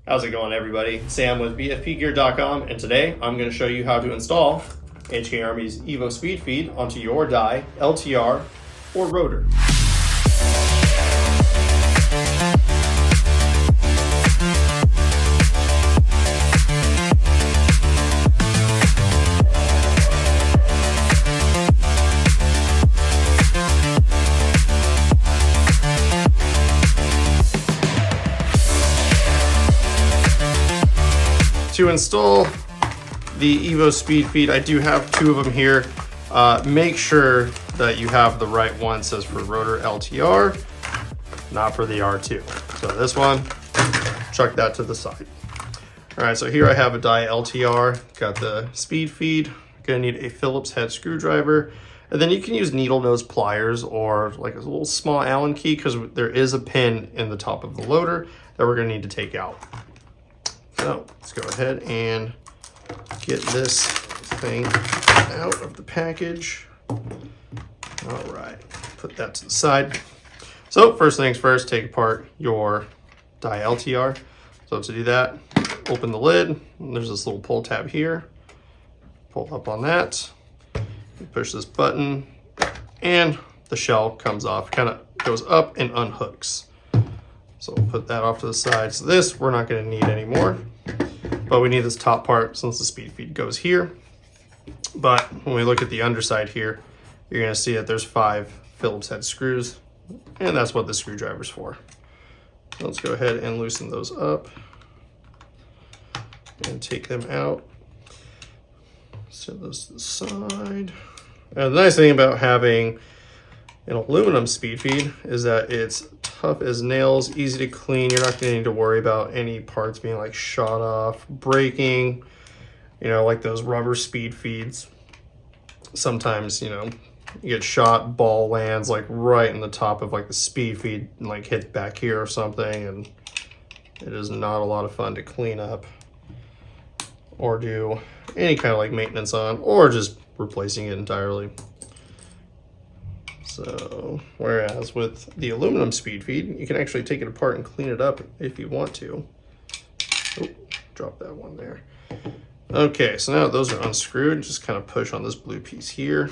How's it going, everybody? Sam with BFPGear.com, and today I'm going to show you how to install hkarmy's EVO Speed Feed onto your die, LTR, or rotor. To install the EVO Speed Feed, I do have two of them here. Make sure that you have the right one. It says for Rotor LTR, not for the R2. So this one, chuck that to the side. All right, so here I have a die LTR, got the speed feed. Gonna need a Phillips head screwdriver, and then you can use needle nose pliers or like a little small Allen key, because there is a pin in the top of the loader that we're gonna need to take out. So let's go ahead and get this thing out of the package. All right, put that to the side. So first things first, take apart your die LTR. So to do that, open the lid. There's this little pull tab here. Pull up on that. You push this button and the shell comes off, kind of goes up and unhooks. So we'll put that off to the side. So this we're not going to need anymore, but we need this top part since the speed feed goes here. But when we look at the underside here, you're going to see that there's 5 Phillips head screws, and that's what the screwdriver's for. So let's go ahead and loosen those up and take them out. Set those to the side. And the nice thing about having an aluminum speed feed is that it's tough as nails, easy to clean. You're not going to need to worry about any parts being like shot off, breaking, you know, like those rubber speed feeds. Sometimes, you know, you get shot, ball lands like right in the top of like the speed feed and like hits back here or something, and it is not a lot of fun to clean up or do any kind of like maintenance on, or just replacing it entirely. So, whereas with the aluminum speed feed, you can actually take it apart and clean it up if you want to. Oh, drop that one there. Okay, so now that those are unscrewed, just kind of push on this blue piece here.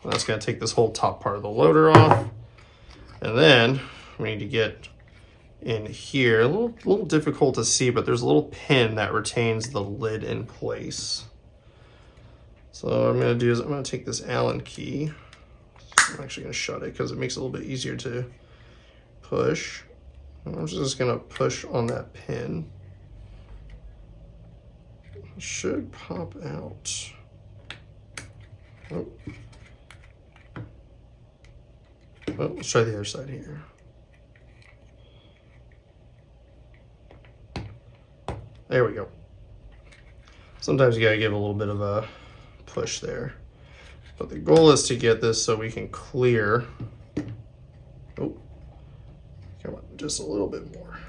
That's going to take this whole top part of the loader off. And then we need to get in here. A little difficult to see, but there's a little pin that retains the lid in place. So what I'm going to do is I'm going to take this Allen key. I'm actually going to shut it because it makes it a little bit easier to push. And I'm just going to push on that pin. It should pop out. Oh. Well, let's try the other side here. There we go. Sometimes you gotta give a little bit of a push there. But the goal is to get this so we can clear. Oh, come on, just a little bit more.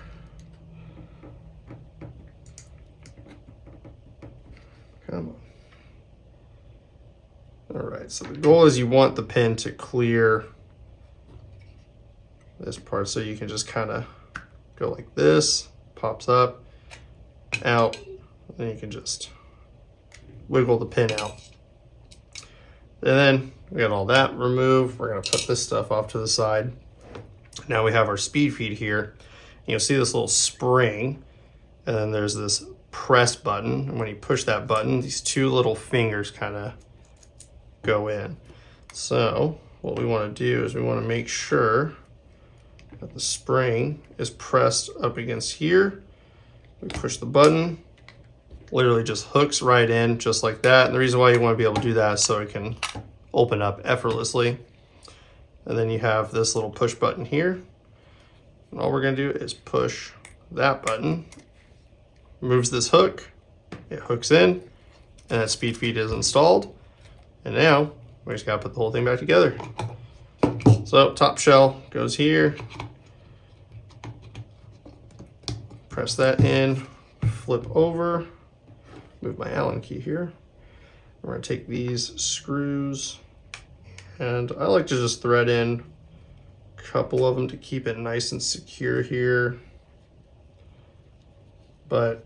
Come on. All right, so the goal is you want the pin to clear this part, so you can just kind of go like this, pops up, out, and you can just wiggle the pin out. And then we got all that removed. We're gonna put this stuff off to the side. Now we have our speed feed here. You'll see this little spring, and then there's this press button. And when you push that button, these 2 little fingers kind of go in. So what we want to do is we want to make sure that the spring is pressed up against here. We push the button, literally just hooks right in just like that. And the reason why you want to be able to do that is so it can open up effortlessly. And then you have this little push button here. And all we're going to do is push that button, moves this hook, it hooks in, and that speed feed is installed. And now we just got to put the whole thing back together. So top shell goes here. Press that in, flip over, move my Allen key here. We're going to take these screws, and I like to just thread in a couple of them to keep it nice and secure here. But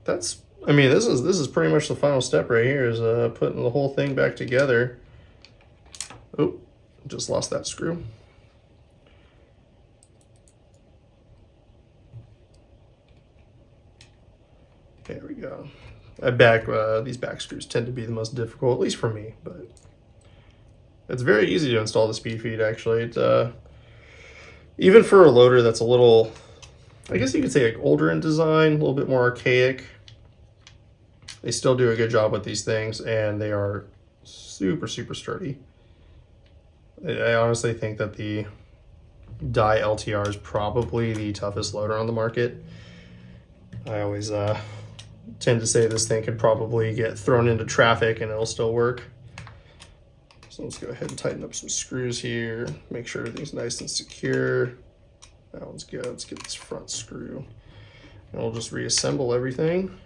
that's, I mean, this is pretty much the final step right here, is putting the whole thing back together. Oh, just lost that screw. There we go. These back screws tend to be the most difficult, at least for me, but it's very easy to install the speed feed, actually. It, even for a loader that's a little, I guess you could say, like, older in design, a little bit more archaic, they still do a good job with these things, and they are super, super sturdy. I honestly think that the Die LTR is probably the toughest loader on the market. I always tend to say this thing could probably get thrown into traffic and it'll still work. So let's go ahead and tighten up some screws here, make sure everything's nice and secure. That one's good. Let's get this front screw, and we'll just reassemble everything.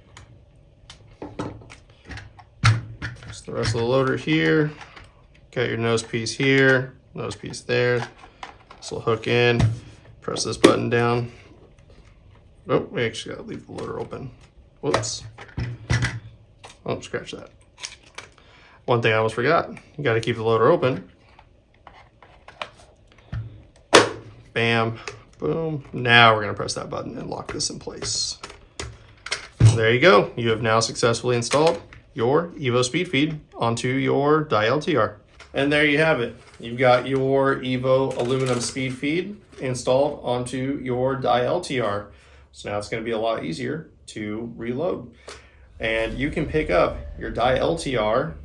Just the rest of the loader here. Got your nose piece here, nose piece there. This will hook in. Press this button down. Oh, we actually gotta leave the loader open. Whoops. Oh, scratch that. One thing I almost forgot. You gotta keep the loader open. Bam, boom. Now we're gonna press that button and lock this in place. There you go. You have now successfully installed your EVO Speed Feed onto your Die LTR. And there you have it. You've got your EVO aluminum speed feed installed onto your Die LTR. So now it's going to be a lot easier to reload. And you can pick up your Die LTR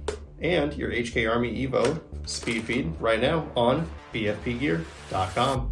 and your hkarmy EVO speed feed right now on BFPGear.com.